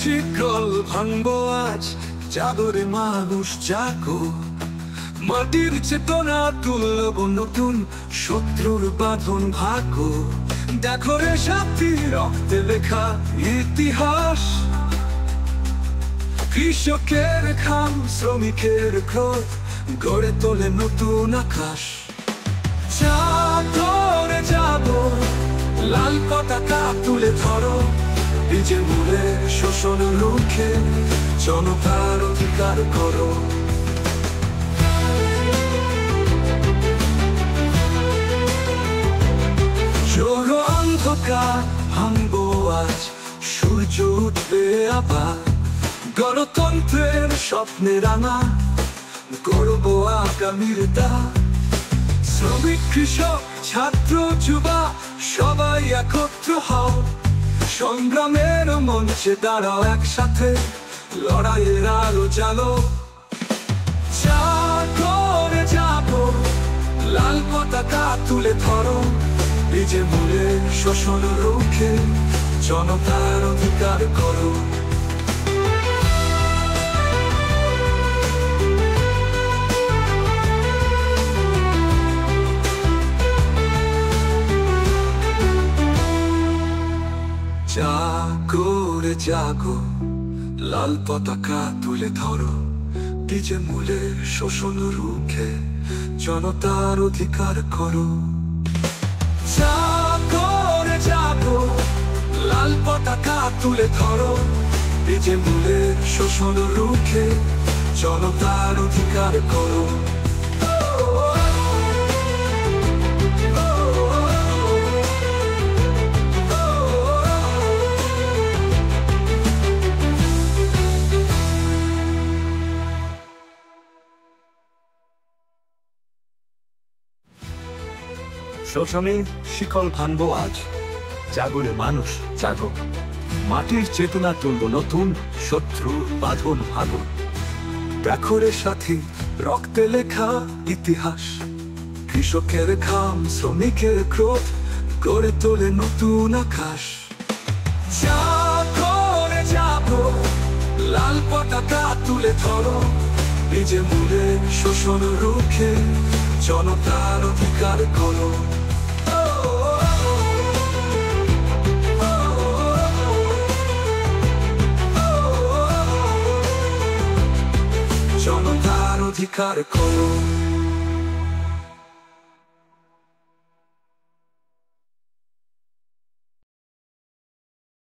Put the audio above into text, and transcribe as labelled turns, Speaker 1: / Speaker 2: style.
Speaker 1: শিকল ভাঙবো আজ, জাগরে মানুষ জাগো। মাটির চেতনা তুলব নতুন, শত্রুর বাঁধন ভাগো। দেখো রে সাথী, রক্তে লেখা ইতিহাস। কৃষকের ঘাম, শ্রমিকের ক্রোধ গড়ে তোলে নতুন আকাশ। জাগরে জাগো, লাল পতাকা তুলে ধরো। বীজে মূলে শোষণ রুখে জনতার অধিকার করো। জোর অন্ধকার ভাঙবো আজ, সূর্য উঠবে আবার। গণতন্ত্রের স্বপ্নে রাঙা গড়ব আগামীর দ্বার। শ্রমিক, কৃষক, ছাত্র, যুবা সবাই একত্র হও। সংগ্রামের মঞ্চে দাঁড়াও একসাথে, লড়াইয়ের আলো জ্বালো। জাগরে জাগো, লাল পতাকা তুলে ধরো। বীজে মূলে শোষণ রুখে জনতার অধিকার করো। জাগরে জাগো, লাল পতাকা তুলে ধরো। বীজে মূলে শোষণ রুখে জনতার অধিকার করো। জাগরে জাগো, লাল পতাকা তুলে ধরো। বীজে মূলে শোষণ রুখে জনতার অধিকার করো। শোষণের শিকল ভাঙবো আজ, জাগরে মানুষ জাগো। মাটির চেতনা তুলব নতুন, শত্রুর বাঁধন ভাগো। দেখো রে সাথী, রক্তে লেখা ইতিহাস। কৃষকের ঘাম, শ্রমিকের ক্রোধ গড়ে তোলে নতুন আকাশ। জাগরে জাগো, লাল পতাকা তুলে ধরো। বীজে মূলে শোষণ রুখে জনতার অধিকার করো। জনতার অধিকার করো।